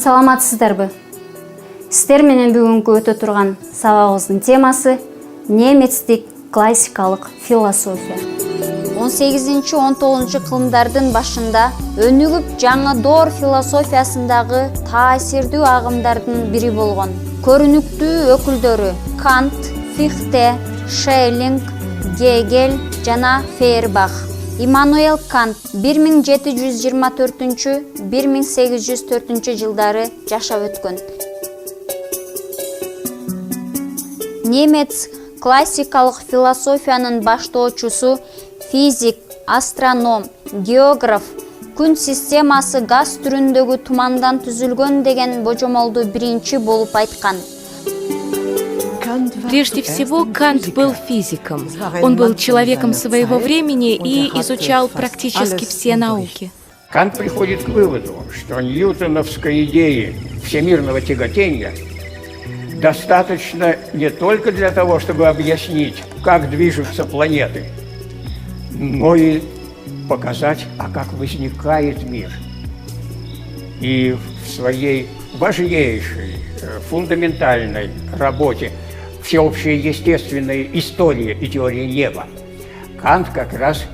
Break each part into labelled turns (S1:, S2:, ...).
S1: Саламатсыздарбы? Сіздер менен бүгүнкү өтө турган сабагыбыздын темасы немецтик классикалык философия. 18-19 кылымдардын башында өнүгүп жаңы доор философиясындагы таасирдүү агымдардын бири болгон көрүнүктүү өкүлдөрү Кант, Фихте, Шеллинг, Гегель жана Фейербах. Иммануэл Кант 1724-1804 жылдары жашап өткөн. Немец классикалык философиянын баштоочусу, физик, астроном, географ, күн системасы газ түрүндөгү тумандан түзүлгөн деген божомолду биринчи болуп айткан.
S2: Прежде всего, Кант был физиком. Он был человеком своего времени и изучал практически все науки.
S3: Кант приходит к выводу, что ньютоновской идеи всемирного тяготения достаточно не только для того, чтобы объяснить, как движутся планеты, но и показать, как возникает мир. И в своей важнейшей, фундаментальной работе «Всеобщая естественная история и теория неба» Кант как раз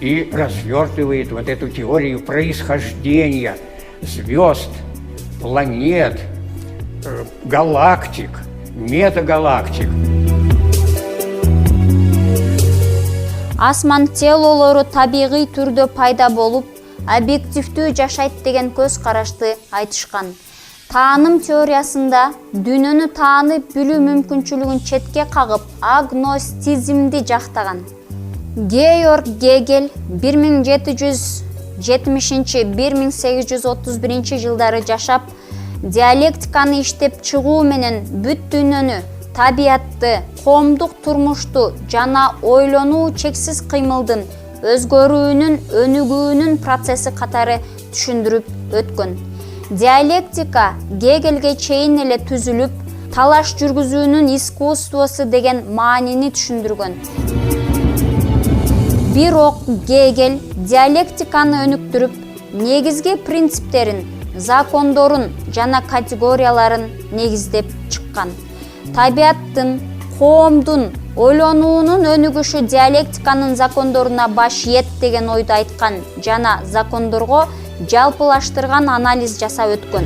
S3: и развертывает вот эту теорию происхождения звезд, планет, галактик, метагалактик.
S1: Асман телолору табигый түрдө пайда болуп, объективдүү жашайт деген көз карашты айтышкан. Тааным теориясында дүйнөнү таанып билүү мүмкүнчүлүгүн четке кагып, агностизмди жактаган. Георг Гегель 1770-1831 жылдары жашап, диалектиканы иштеп чыгуу менен бүт дүйнөнү, табиятты, коомдук турмушту жана ойлонуу чексиз кыймылдын, өзгөрүүнүн, өнүгүүнүн процесси катары түшүндүрүп өткөн. Диалектика Гегельге чейин эле түзүлүп, талаш жүргүзүүнүн искусствосу деген маанини түшүндүргөн. Бирок Гегель диалектиканы өнүктүрүп, негизги принциптерин, закондорун жана категорияларын негиздеп чыккан. Табиаттын, коомдун, ойлонуунун өнүгүшү диалектиканын закондоруна баш ийет деген ойду айткан жана закондорго жалпылаштырган анализ жасап өткөн.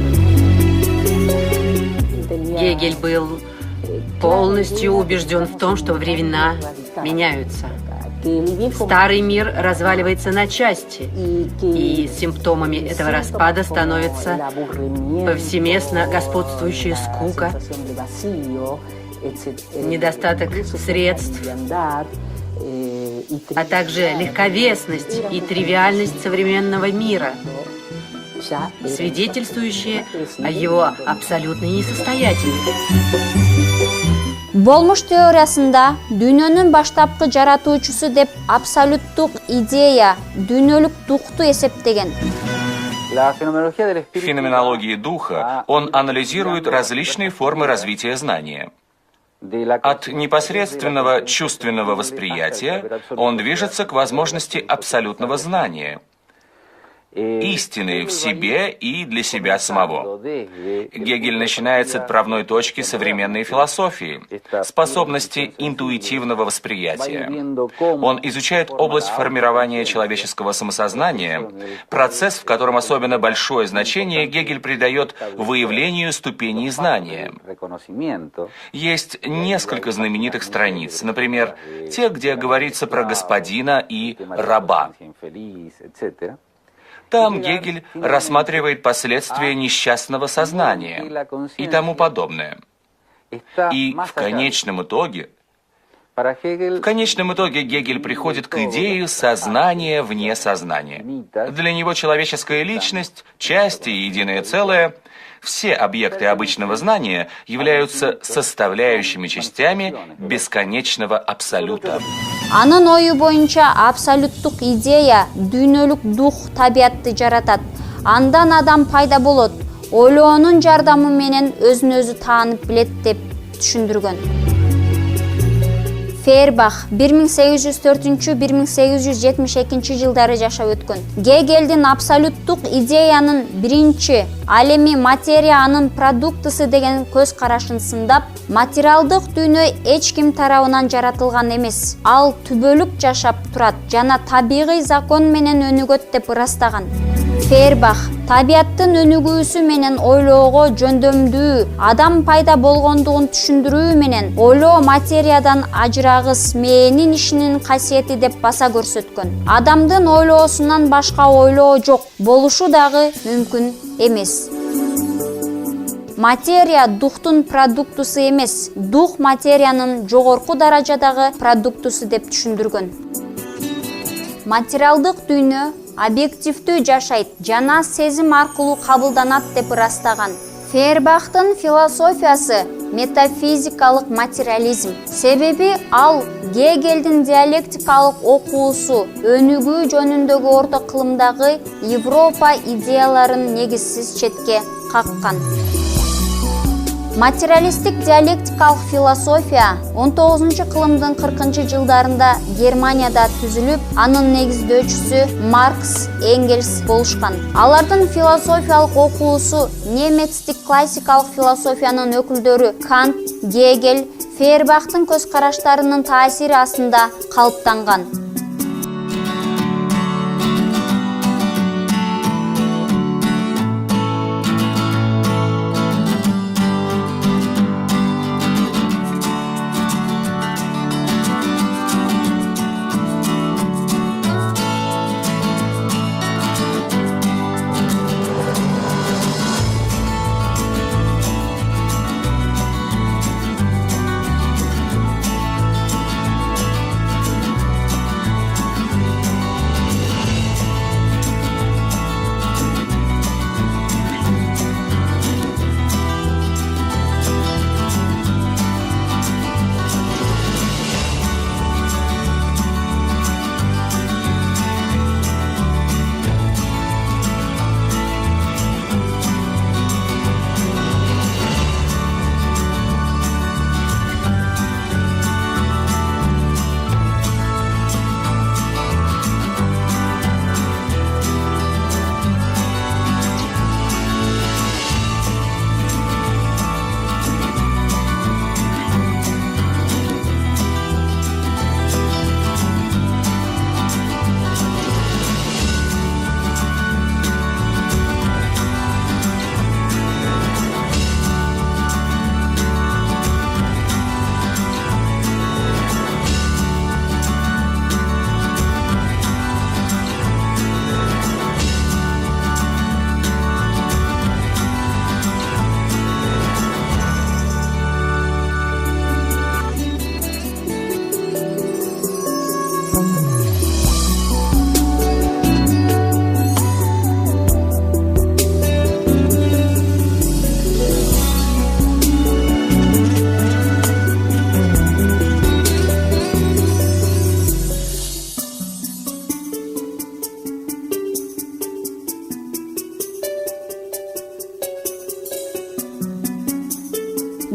S4: Гегель был полностью убежден в том, что времена меняются. Старый мир разваливается на части, и симптомами этого распада становится повсеместно господствующая скука, недостаток средств, а также легковесность и тривиальность современного мира, свидетельствующие о его абсолютной несостоятельности.
S1: Болмуш теориясында дүйнөнүн баштапкы жаратуучусу деп абсолюттук идея дүйнөлүк духту эсептеген.
S5: В феноменологии духа он анализирует различные формы развития знания. От непосредственного чувственного восприятия он движется к возможности абсолютного знания, истины в себе и для себя самого. Гегель начинает с отправной точки современной философии, способности интуитивного восприятия. Он изучает область формирования человеческого самосознания, процесс, в котором особенно большое значение Гегель придает выявлению ступеней знания. Есть несколько знаменитых страниц, например, те, где говорится про господина и раба. Там Гегель рассматривает последствия несчастного сознания и тому подобное. И в конечном итоге Гегель приходит к идее сознания вне сознания. Для него человеческая личность, части и единое целое, все объекты обычного знания являются составляющими частями бесконечного абсолюта.
S1: Анын ою боюнча абсолюттук идея дүйнөлүк дух табиятты жаратат. Андан адам пайда болот. Ойлоонун жардамы менен өзүн өзү таанып билет деп түшүндүргөн. Фейербах 1804-1872 жылдары жашап өткөн. Гегельдин абсолюттук идеянын биринчи алеми материя анын продуктысы деген көз карашын сындап, материалдык дүйнө эч ким тарабынан жаратылган эмес. Ал түбөлүк жашап турат жана табигый закон менен өнүгөт деп ырастаган. Фейербах табияттын өнүгүүсү менен ойлоого жөндөмдүү адам пайда болгондугун түшүндүрүү менен ойлоо материядан ажырагыс мээнин ишинин касиети деп баса көрсөткөн. Адамдын ойлоосунан башка ойлоо жок, болушу дагы мүмкүн эмес. Материя духтун продуктусу эмес, дух материянын жогорку даражадагы продуктусу деп түшүндүргөн. Материалдык дүйнө объективдүү жашайт жана сезим аркылуу кабылданат деп ырастаган. Фейербахтын философиясы метафизикалык материализм. Себеби ал Гегельдин диалектикалык окуусу өнүгүү жөнүндөгү орто кылымдагы Европа идеяларын негизсиз четке каккан. Материалистик диалектикалык философия 19-кылымдын 40-жылдарында Германияда түзүлүп, анын негиздөөчүсү Маркс, Энгельс болушкан. Алардын философиялык окуусу немецтик классикалык философиянын өкүлдөрү Кант, Гегель, Фейербахтын көз караштарынын таасири астында калыптанган.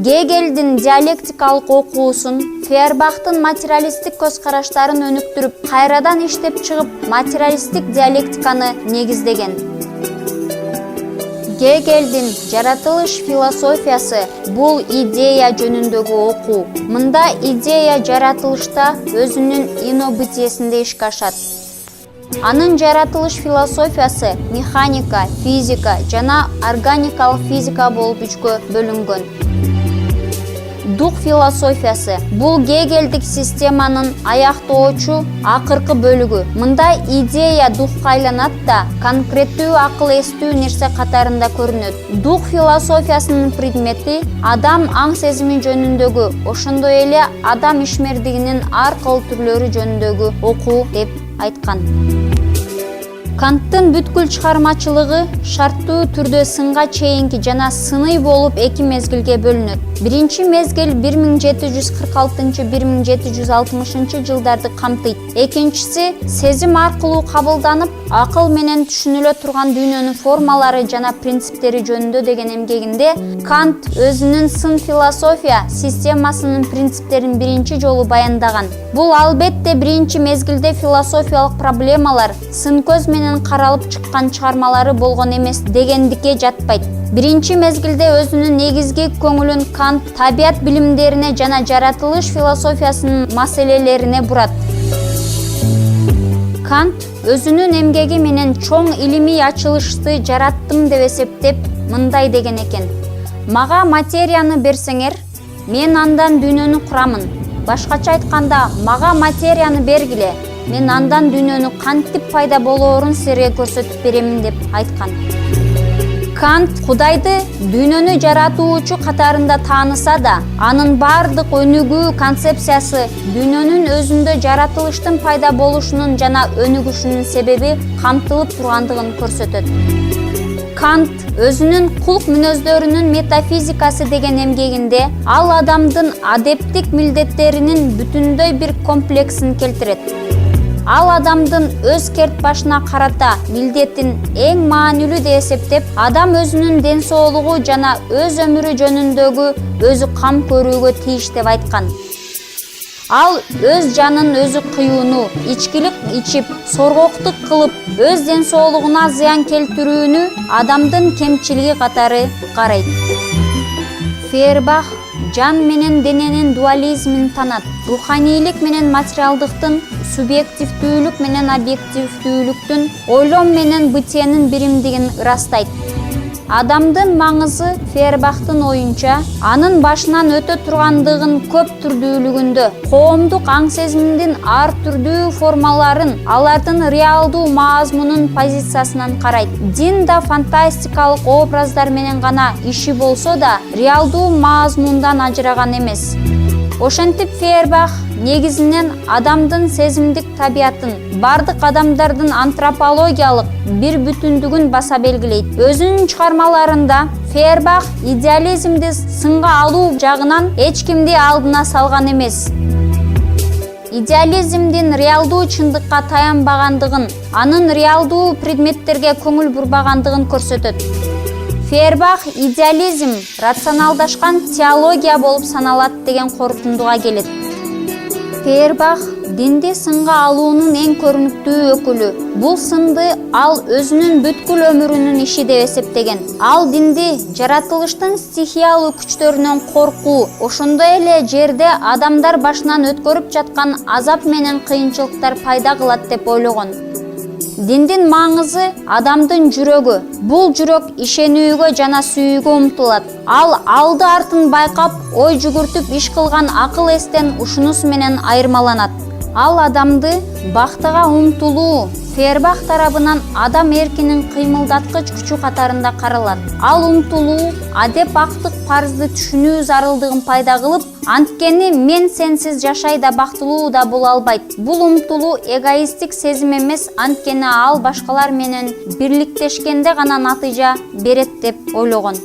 S1: Гегельдин диалектикалык окуусун, Фейербахтын материалисттик көз караштарын өнүктүрүп, кайрадан иштеп чыгып, материалисттик диалектиканы негиздеген. Гегельдин жаратылыш философиясы бул идея жөнүндөгү окуу. Мында идея жаратылышта өзүнүн инобытиесинде ишке ашат. Анын жаратылыш философиясы механика, физика жана органикалык физика болуп үчкө бөлүнгөн. Дух философиясы бул Гегельдик системанын аяктоочу акыркы бөлүгү. Мында идея духка айланат да конкреттүү акыл эстүү нерсе катарында көрүнөт. Дух философиясынын предмети адам аң сезими жөнүндөгү, ошондой эле адам ишмердигинин ар кыл түрлөрү жөнүндөгү окуу деп айткан. Канттын бүткүл чыгармачылыгы шарттуу түрдө сынга чейинки жана сыный болуп эки мезгилге бөлүнөт. Биринчи мезгил 1746-1760 жылдарды камтыйт. Экинчиси сезим аркылуу кабылданып, акыл менен түшүнүлө турган дүйнөнүн формалары жана принциптери жөнүндө деген эмгегинде Кант өзүнүн сын философия системасынын принциптерин биринчи жолу баяндаган. Бул албетте биринчи мезгилде философиялык проблемалар сын көз менен каралып чыккан чыгармалары болгон эмес дегендикке жатпайт. Биринчи мезгилде өзүнүн негизги көңүлүн Кант табият билимдерине жана жаратылыш философиясынын маселелерине бурат. Кант өзүнүн эмгеги менен чоң илимий ачылышты жараттым деп эсептеп, мындай деген экен: мага материяны берсеңер, мен андан дүйнөнү курамын. Башкача айтканда, мага материяны бергиле, мен андан дүйнөнү кантип пайда болоорун силерге көрсөтүп беремин деп айткан. Кант Кудайды дүйнөнү жаратуучу катарында тааныса да, анын бардык өнүгүү концепциясы дүйнөнүн өзүндө жаратылыштын пайда болушунун жана өнүгүшүнүн себеби камтылып тургандыгын көрсөтөт. Кант өзүнүн кулк мүнөздөрүнүн метафизикасы деген эмгегинде ал адамдын адептик милдеттеринин бүтүндөй бир комплексин келтирет. Ал адамдын өз керт башына карата милдетин эң маанилүү деп эсептеп, адам өзүнүн ден соолугу жана өз өмүрү жөнүндөгү өзү кам көрүүгө тийиш деп айткан. Ал өз жанын өзү кыюуну, ичкилик ичип, соргоктук кылып, өз ден соолугуна зыян келтирүүнү адамдын кемчилиги катары карайт. Фейербах жан менен дененин дуализмин танат. Руханийлик менен материалдыктын, субъективдүүлүк менен объективдүүлүктүн, ойлом менен бытиенин биримдигин ырастайт. Адамдын маңызы Фейербахтын оюнча, анын башынан өтө тургандыгын көп түрдүүлүгүндө, коомдук аң сезимдин ар түрдүү формаларын, алардын реалдуу маазмунун позициясынан карайт. Дин да фантастикалык образдар менен гана иши болсо да, реалдуу маазмундан ажыраган эмес. Ошентип Фейербах негизинен адамдын сезимдик табиятын, бардык адамдардын антропологиялык бир бүтүндүгүн баса белгилейт. Өзүнүн чыгармаларында Фейербах идеализмди сынга алуу жагынан эч кимди алдына салган эмес. Идеализмдин реалдуу чындыкка таянбагандыгын, анын реалдуу предметтерге көңүл бурбагандыгын көрсөтөт. Фейербах идеализм рационалдашкан теология болуп саналат деген корутундуга келет. Фейербах динди сынга алуунун эң көрүнүктүү өкүлү. Бул сынды ал өзүнүн бүткүл өмүрүнүн иши деп эсептеген. Ал динди жаратылыштын стихиялуу күчтөрүнөн коркуу, ошондой эле жерде адамдар башынан өткөрүп жаткан азап менен кыйынчылыктар пайда кылат деп ойлогон. Диндин маңызы адамдын жүрөгү. Бул жүрөк ишенүүгө жана сүйүүгө умтулат. Ал алды артын байкап, ой жүгүртүп иш кылган акыл эстен ушунус менен айырмаланат. Ал адамды бактыга умтулуу Фейербах тарабынан адам эркинин кыймылдаткыч күчү катарында каралат. Ал умтулуу адеп актык парызды түшүнүү зарылдыгын пайда кылып, анткени мен сенсиз жашай да бактылуу да боло албайт. Бул умтулуу эгоисттик сезим эмес, анткени ал башкалар менен бирликтешкенде гана натыйжа берет деп ойлогон.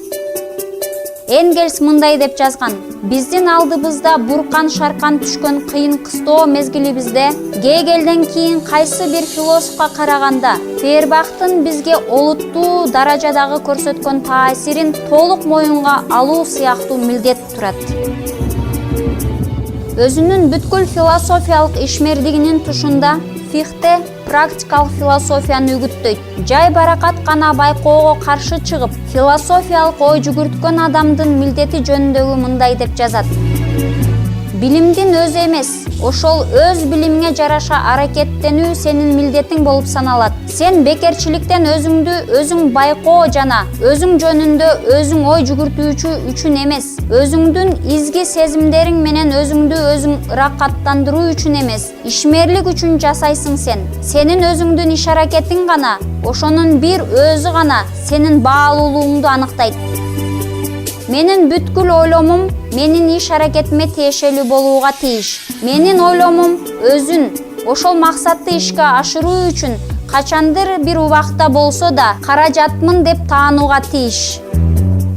S1: Энгельс мындай деп жазган: биздин алдыбызда буркан шаркан түшкөн кыйын кыстоо мезгилибизде Гегелден кийин кайсы бир философко караганда Фейербахтын бизге олуттуу даражадагы көрсөткөн таасирин толук моюнга алуу сыяктуу милдет турат. Өзүнүн бүткүл философиялык ишмердигинин тушунда Фихте практикалык философияны үгүттөйт. Жай баракат гана байкоого каршы чыгып, философиялык ой жүгүрткөн адамдын милдети жөнүндөгү мындай деп жазат: билимдин өзү эмес, ошол өз билимиңе жараша аракеттенүү сенин милдетиң болуп саналат. Сен бекерчиликтен өзүңдү өзүң байкоо жана өзүң жөнүндө өзүң ой жүгүртүүчү үчүн эмес, өзүңдүн изги сезимдериң менен өзүңдү өзүң ыракаттандыруу үчүн эмес, ишмерлик үчүн жасайсың сен. Сенин өзүңдүн иш аракетиң гана, ошонун бир өзү гана сенин баалуулугуңду аныктайт. Менин бүткүл ойломум менин иш аракетиме тиешелүү болууга тийиш. Менин ойломум өзүн ошол максатты ишке ашыруу үчүн качандыр бир убакта болсо да каражатмын деп таанууга тийиш.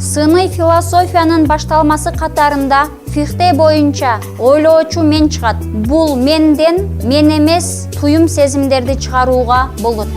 S1: Сыный философиянын башталмасы катарында Фихте боюнча ойлоочу мен чыгат. Бул менден мен эмес туюм сезимдерди чыгарууга болот.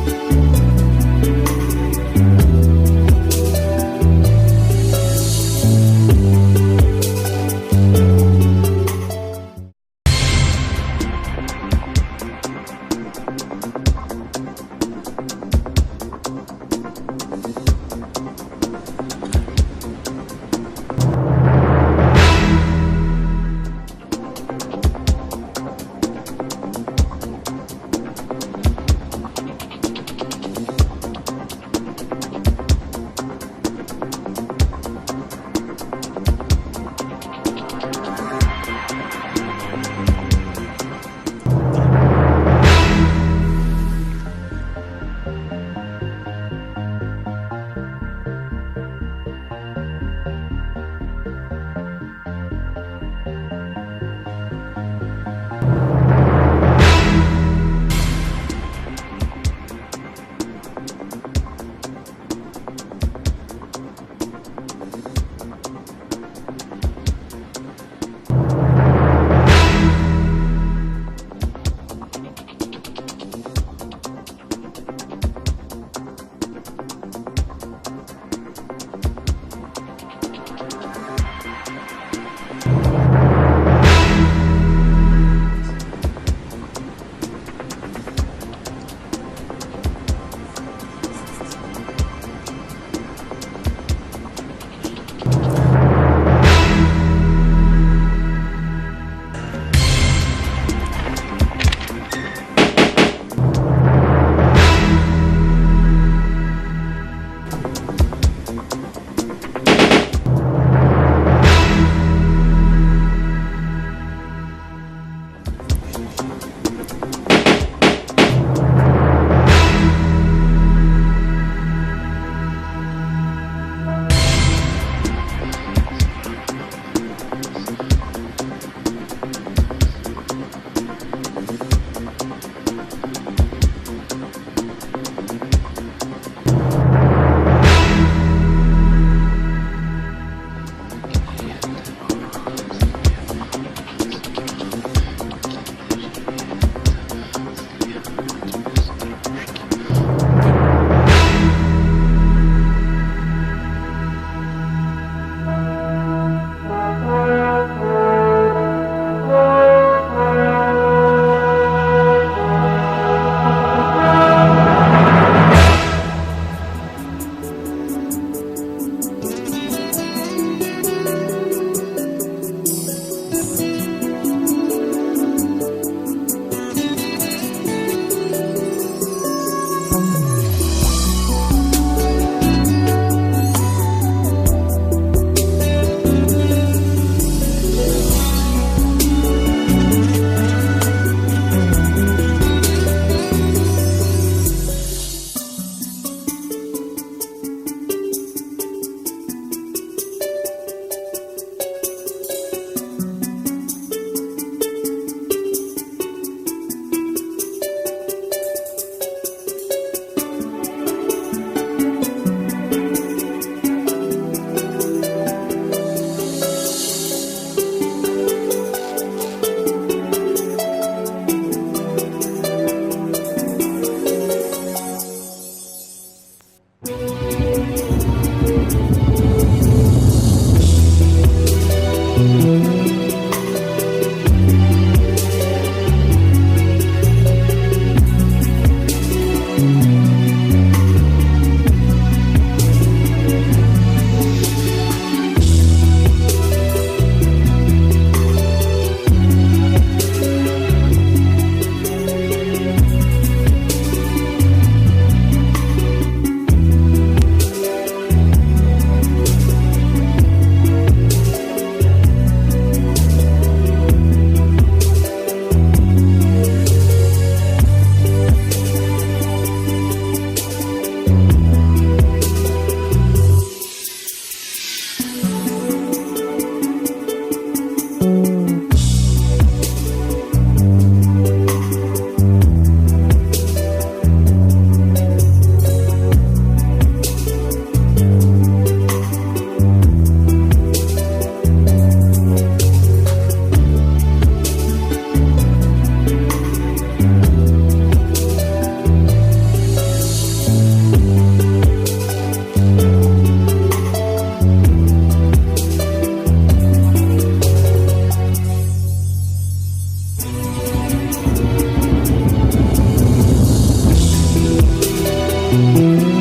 S1: Thank you.